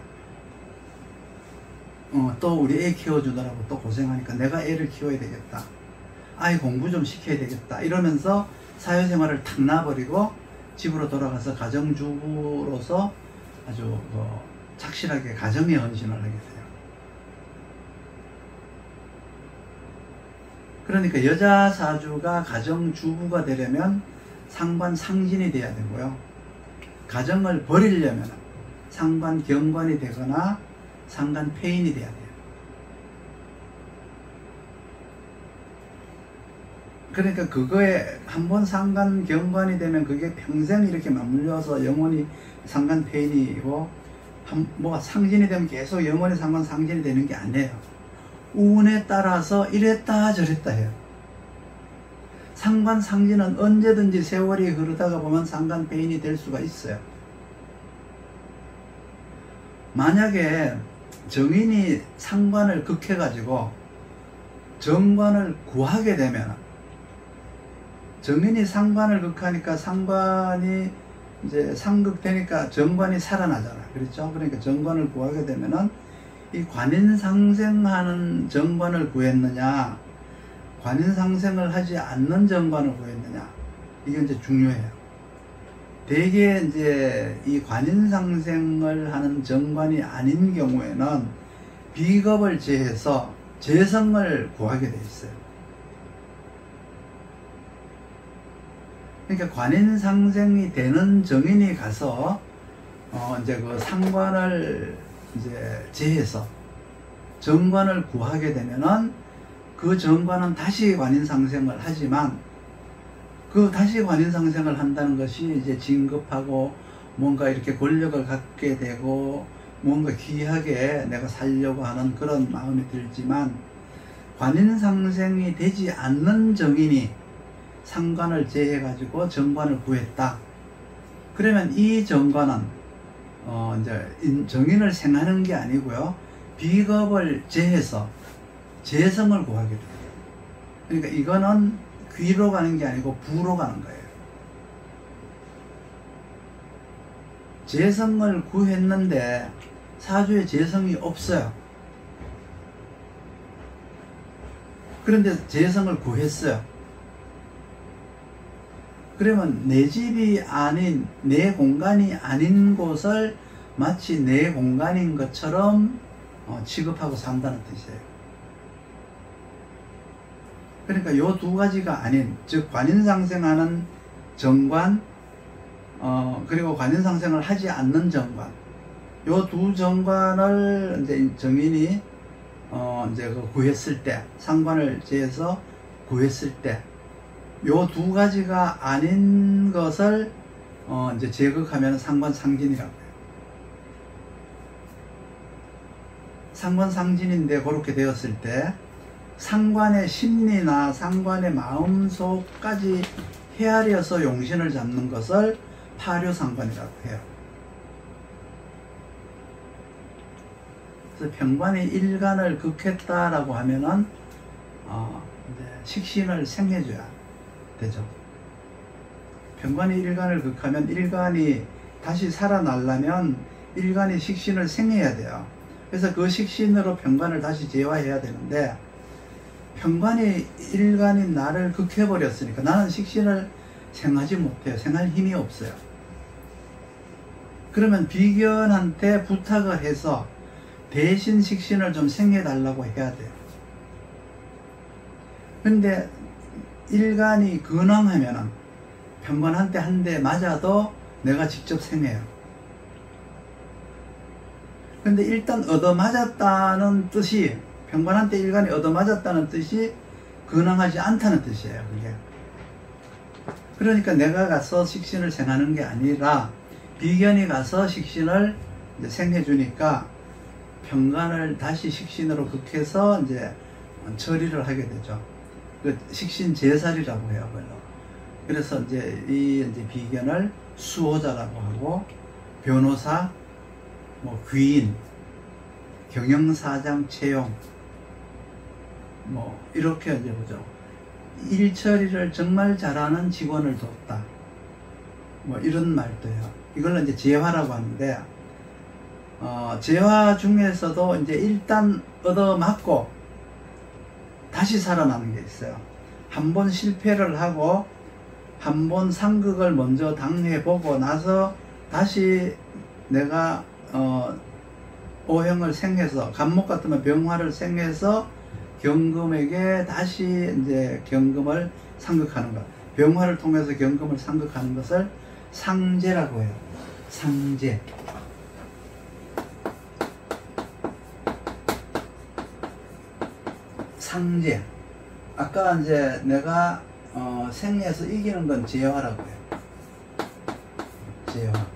또 우리 애 키워주느라고 또 고생하니까 내가 애를 키워야 되겠다, 아이 공부 좀 시켜야 되겠다 이러면서 사회생활을 탁 놔버리고 집으로 돌아가서 가정주부로서 아주 착실하게 가정에 헌신을 하게 돼요. 그러니까 여자 사주가 가정주부가 되려면 상관상진이 돼야 되고요, 가정을 버리려면 상관경관이 되거나 상관폐인이 돼야 돼요. 그러니까 그거에 한번 상관경관이 되면 그게 평생 이렇게 맞물려서 영원히 상관폐인이고, 뭐가 상진이 되면 계속 영원히 상관상진이 되는 게 아니에요. 운에 따라서 이랬다 저랬다 해요. 상관상진은 언제든지 세월이 흐르다가 보면 상관폐인이 될 수가 있어요. 만약에 정인이 상관을 극해가지고 정관을 구하게 되면, 정인이 상관을 극하니까 상관이 이제 상극되니까 정관이 살아나잖아요. 그렇죠? 그러니까 정관을 구하게 되면은 이 관인상생하는 정관을 구했느냐, 관인상생을 하지 않는 정관을 구했느냐, 이게 이제 중요해요. 대개 이제 이 관인상생을 하는 정관이 아닌 경우에는 비겁을 제해서 재성을 구하게 돼 있어요. 그러니까 관인상생이 되는 정인이 가서 이제 그 상관을 이제 제해서 정관을 구하게 되면은 그 정관은 다시 관인상생을 하지만, 그 다시 관인상생을 한다는 것이 이제 진급하고 뭔가 이렇게 권력을 갖게 되고 뭔가 귀하게 내가 살려고 하는 그런 마음이 들지만, 관인상생이 되지 않는 정인이 상관을 제해 가지고 정관을 구했다. 그러면 이 정관은 이제 정인을 생하는 게 아니고요, 비겁을 제해서 재성을 구하게 돼요. 그러니까 이거는 귀로 가는 게 아니고 부로 가는 거예요. 재성을 구했는데 사주에 재성이 없어요. 그런데 재성을 구했어요. 그러면 내 집이 아닌, 내 공간이 아닌 곳을 마치 내 공간인 것처럼 취급하고 산다는 뜻이에요. 그러니까 요 두 가지가 아닌, 즉 관인상생하는 정관, 그리고 관인상생을 하지 않는 정관, 요 두 정관을 이제 정인이 이제 그 구했을 때, 상관을 제해서 구했을 때, 요 두 가지가 아닌 것을 이제 제극하면 상관상진이라고 해요. 상관상진인데 그렇게 되었을 때 상관의 심리나 상관의 마음속까지 헤아려서 용신을 잡는 것을 파묘상관이라고 해요. 그래서 병관이 일간을 극했다라고 하면은 이제 식신을 생해줘야 되죠. 병관이 일간을 극하면 일간이 다시 살아나려면 일간이 식신을 생해야 돼요. 그래서 그 식신으로 병관을 다시 재화해야 되는데, 병관이 일간인 나를 극해버렸으니까 나는 식신을 생하지 못해요. 생할 힘이 없어요. 그러면 비견한테 부탁을 해서 대신 식신을 좀 생해달라고 해야 돼요. 근데 일간이 근황하면은 병관한테 한 대 맞아도 내가 직접 생해요. 근데 일단 얻어맞았다는 뜻이, 병관한테 일간이 얻어맞았다는 뜻이 근황하지 않다는 뜻이에요. 그게. 그러니까 내가 가서 식신을 생하는 게 아니라 비견이 가서 식신을 이제 생해주니까 병관을 다시 식신으로 극해서 이제 처리를 하게 되죠. 그 식신 제살이라고 해요. 그걸로. 그래서 이제 비견을 수호자라고 하고, 변호사, 뭐 귀인, 경영사장 채용, 뭐 이렇게 이제 보죠. 일 처리를 정말 잘하는 직원을 뒀다, 뭐 이런 말도 해요. 이걸 이제 재화라고 하는데, 재화 중에서도 이제 일단 얻어맞고 다시 살아나는 게 있어요. 한번 실패를 하고 한번 상극을 먼저 당해보고 나서 다시 내가 오형을 생해서, 간목 같으면 병화를 생해서 경금에게 다시 이제 경금을 상극하는 것, 병화를 통해서 경금을 상극하는 것을 상제라고 해요. 상제. 상제. 아까 이제 내가 생에서 이기는 건 재화라고 해요. 재화.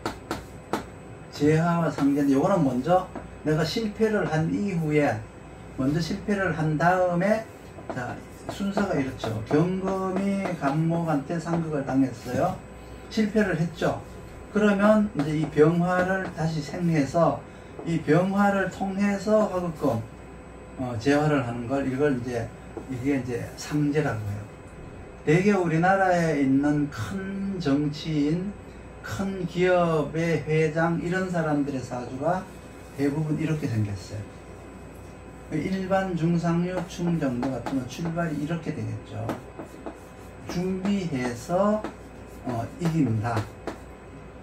재화와 상제인데, 요거는 먼저 내가 실패를 한 이후에, 먼저 실패를 한 다음에, 자, 순서가 이렇죠. 경금이 간목한테 상극을 당했어요. 실패를 했죠. 그러면 이제 이 병화를 다시 생해서, 이 병화를 통해서 화극금, 재화를 하는 걸, 이게 이제 상제라고 해요. 대개 우리나라에 있는 큰 정치인, 큰 기업의 회장, 이런 사람들의 사주가 대부분 이렇게 생겼어요. 일반 중상류충 정도 같으면 출발이 이렇게 되겠죠. 준비해서 이깁니다.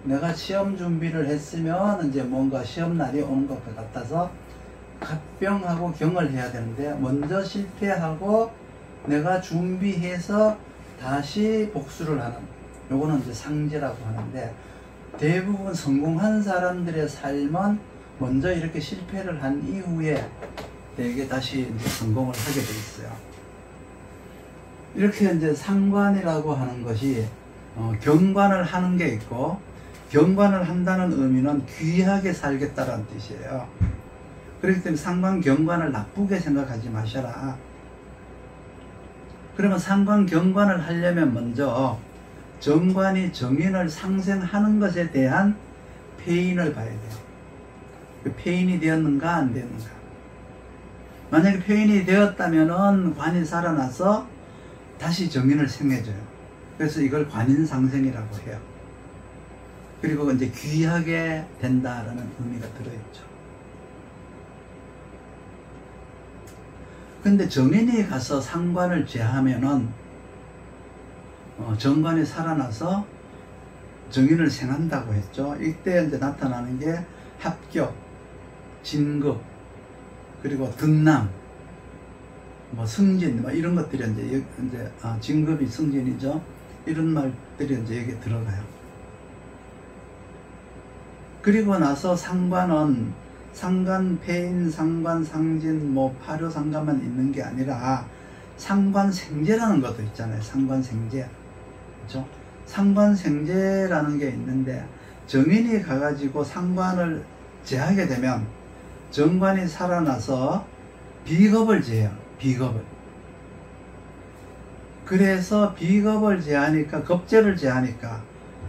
내가 시험 준비를 했으면 이제 뭔가 시험날이 오는 것 같아서 갑병하고 경을 해야 되는데, 먼저 실패하고 내가 준비해서 다시 복수를 하는, 요거는 이제 상제라고 하는데, 대부분 성공한 사람들의 삶은 먼저 이렇게 실패를 한 이후에 되게 다시 이제 성공을 하게 돼 있어요. 이렇게 이제 상관이라고 하는 것이 경관을 하는 게 있고, 경관을 한다는 의미는 귀하게 살겠다라는 뜻이에요. 그렇기 때문에 상관 경관을 나쁘게 생각하지 마셔라. 그러면 상관 경관을 하려면 먼저 정관이 정인을 상생하는 것에 대한 폐인을 봐야 돼요. 그 폐인이 되었는가 안 되었는가. 만약에 폐인이 되었다면은 관이 살아나서 다시 정인을 생해줘요. 그래서 이걸 관인상생이라고 해요. 그리고 이제 귀하게 된다라는 의미가 들어있죠. 근데 정인이 가서 상관을 제하면은 정관이 살아나서 정인을 생한다고 했죠. 이때 이제 나타나는 게 합격, 진급, 그리고 등남, 뭐 승진, 뭐 이런 것들이 이제 진급이 승진이죠. 이런 말들이 이제 여기에 들어가요. 그리고 나서 상관은 상관, 폐인, 상관, 상진, 뭐 파료, 상관만 있는 게 아니라 상관생제라는 것도 있잖아요. 상관생제, 그렇죠? 상관생제라는 게 있는데, 정인이 가가지고 상관을 제하게 되면 정관이 살아나서 비겁을 제해요. 비겁을. 그래서 비겁을 제하니까, 겁제를 제하니까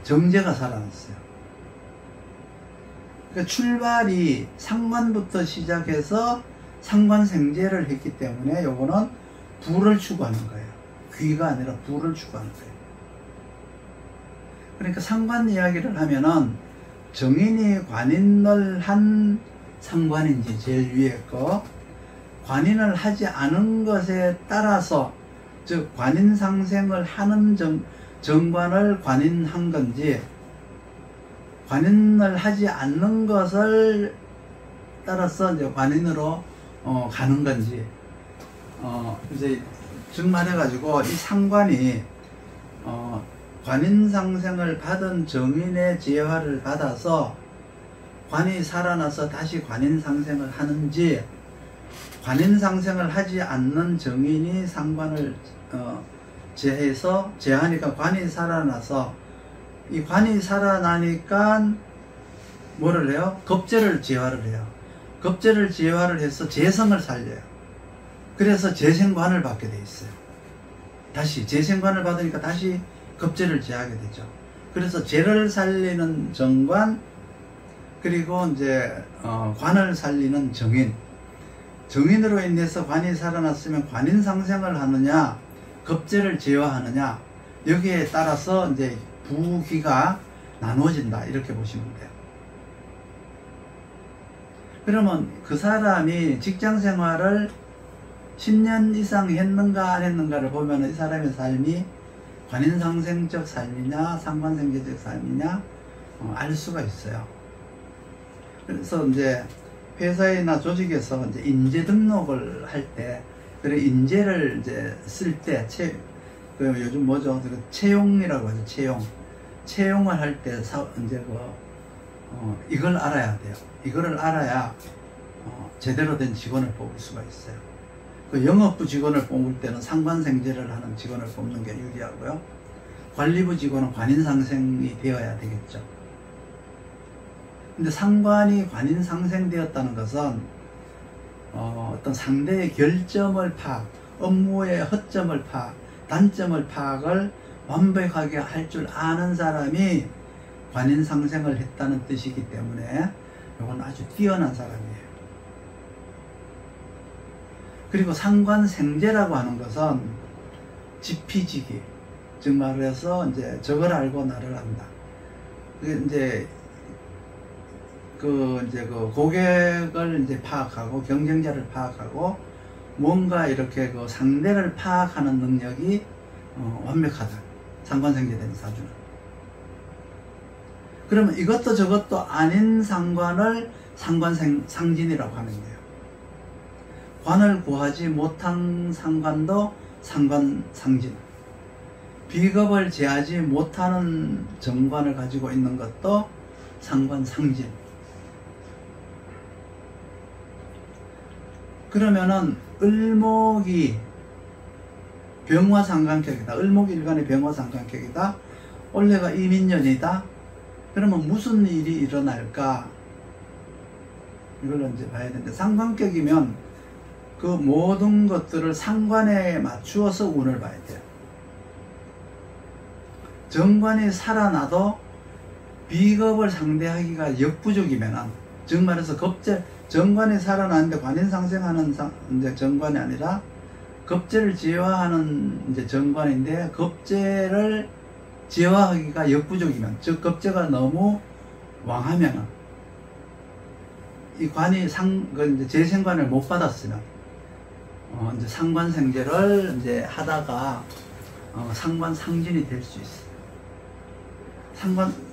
정제가 살아났어요. 그러니까 출발이 상관부터 시작해서 상관생제를 했기 때문에 요거는 부를 추구하는 거예요. 귀가 아니라 부를 추구하는 거예요. 그러니까 상관 이야기를 하면은 정인이 관인을 한 상관인지 제일 위에 거, 관인을 하지 않은 것에 따라서, 즉 관인상생을 하는 정관을 관인한 건지, 관인을 하지 않는 것을 따라서 이제 관인으로 가는 건지, 이제 증만해가지고 이 상관이 관인상생을 받은 정인의 재화를 받아서 관이 살아나서 다시 관인상생을 하는지, 관인상생을 하지 않는 정인이 상관을 제하니까 관이 살아나서, 이 관이 살아나니까 뭐를 해요? 겁제를 재화를 해요. 겁제를 재화를 해서 재성을 살려요. 그래서 재생관을 받게 돼 있어요. 다시 재생관을 받으니까 다시 급제를 제하게 되죠. 그래서 제를 살리는 정관, 그리고 이제 관을 살리는 정인. 정인으로 인해서 관이 살아났으면 관인상생을 하느냐, 급제를 제어하느냐, 여기에 따라서 이제 부귀가 나누어진다, 이렇게 보시면 돼요. 그러면 그 사람이 직장 생활을 10년 이상 했는가 안 했는가를 보면 이 사람의 삶이 관인상생적 삶이냐 상관생계적 삶이냐 알 수가 있어요. 그래서 이제 회사나 조직에서 이제 인재 등록을 할 때, 그래 인재를 이제 쓸 때, 요즘 뭐죠? 채용이라고 하죠. 채용을 할 때 이제 이걸 알아야 돼요. 이거를 알아야 제대로 된 직원을 뽑을 수가 있어요. 그 영업부 직원을 뽑을 때는 상관생제를 하는 직원을 뽑는 게 유리하고요. 관리부 직원은 관인상생이 되어야 되겠죠. 근데 상관이 관인상생되었다는 것은 어떤 상대의 결점을 업무의 허점을 단점을 파악을 완벽하게 할 줄 아는 사람이 관인상생을 했다는 뜻이기 때문에 이건 아주 뛰어난 사람이에요. 그리고 상관생제라고 하는 것은 지피지기, 즉 말해서 이제 적을 알고 나를 안다. 이제 그 고객을 이제 파악하고 경쟁자를 파악하고 뭔가 이렇게 그 상대를 파악하는 능력이 완벽하다. 상관생제된 사주는. 그러면 이것도 저것도 아닌 상관을 상관상진이라고 하는 거예요. 관을 구하지 못한 상관도 상관상진. 비겁을 제하지 못하는 정관을 가지고 있는 것도 상관상진. 그러면은 을목이 병화상관격이다. 을목일간의 병화상관격이다. 올해가 이민년이다. 그러면 무슨 일이 일어날까? 이걸 이제 봐야 되는데, 상관격이면 그 모든 것들을 상관에 맞추어서 운을 봐야 돼요. 정관이 살아나도 비겁을 상대하기가 역부족이면은, 즉 말해서 정관이 살아나는데 관인상생하는 이제 정관이 아니라 급제를 제어하는 이제 정관인데, 급제를 제어하기가 역부족이면, 즉 급제가 너무 왕하면은, 이 관이 이제 재생관을 못 받았으면 이제 상관생제를 이제 하다가 상관상진이 될 수 있어요.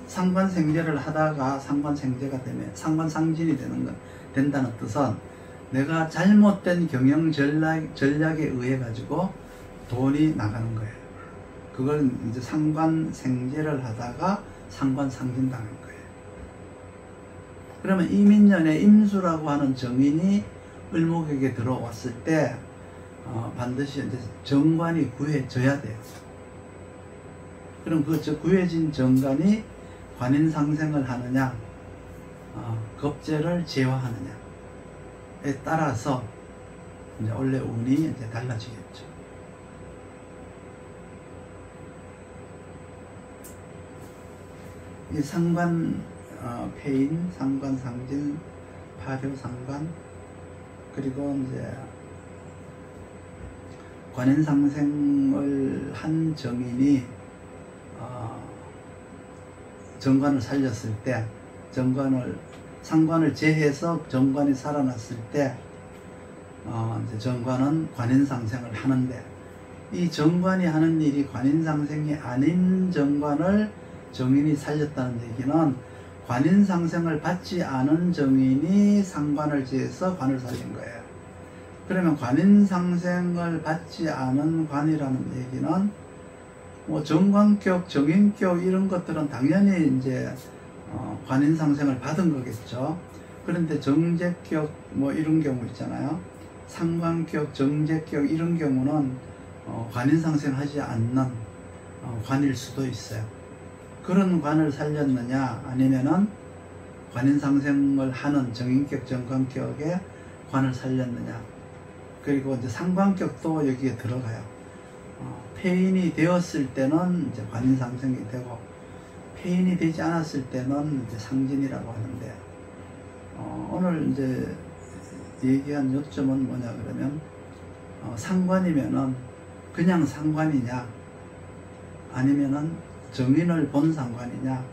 상관생제를 하다가 상관생제가 되면 상관상진이 된다는 뜻은 내가 잘못된 경영 전략에 의해 가지고 돈이 나가는 거예요. 그걸 이제 상관생제를 하다가 상관상진 당한 거예요. 그러면 이민년에 임수라고 하는 정인이 을목에게 들어왔을 때 반드시 이제 정관이 구해져야 돼요. 그럼 그 구해진 정관이 관인상생을 하느냐, 급제를 제어하느냐에 따라서 이제 원래 운이 이제 달라지겠죠. 이 상관 폐인, 상관상진, 파묘상관, 그리고 이제 관인상생을 한 정인이 정관을 살렸을 때, 상관을 제해서 정관이 살아났을 때, 이제 정관은 관인상생을 하는데, 이 정관이 하는 일이 관인상생이 아닌 정관을 정인이 살렸다는 얘기는 관인상생을 받지 않은 정인이 상관을 제해서 관을 살린 거예요. 그러면 관인상생을 받지 않은 관이라는 얘기는 뭐 정관격, 정인격 이런 것들은 당연히 이제 관인상생을 받은 거겠죠. 그런데 정제격 뭐 이런 경우 있잖아요. 상관격, 정제격 이런 경우는 관인상생하지 않는 관일 수도 있어요. 그런 관을 살렸느냐, 아니면은 관인상생을 하는 정인격, 정관격의 관을 살렸느냐. 그리고 이제 상관격도 여기에 들어가요. 폐인이 되었을 때는 이제 관인상생이 되고, 폐인이 되지 않았을 때는 이제 상진이라고 하는데, 오늘 이제 얘기한 요점은 뭐냐 그러면, 상관이면은 그냥 상관이냐, 아니면은 정인을 본 상관이냐,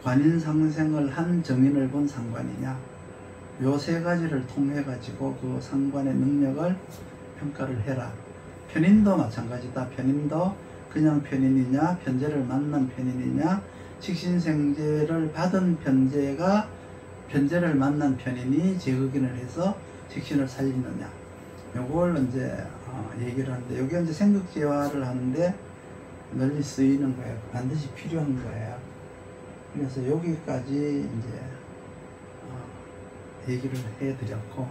관인상생을 한 정인을 본 상관이냐, 요 세 가지를 통해 가지고 그 상관의 능력을 평가를 해라. 편인도 마찬가지다. 편인도 그냥 편인이냐, 편제를 만난 편인이냐, 식신생제를 받은 편제가 편제를 만난 편인이 재흑인을 해서 식신을 살리느냐, 요걸 이제 얘기를 하는데, 여기 이제 생극재화를 하는데 널리 쓰이는 거예요. 반드시 필요한 거예요. 그래서 여기까지 이제 얘기를 해드렸고,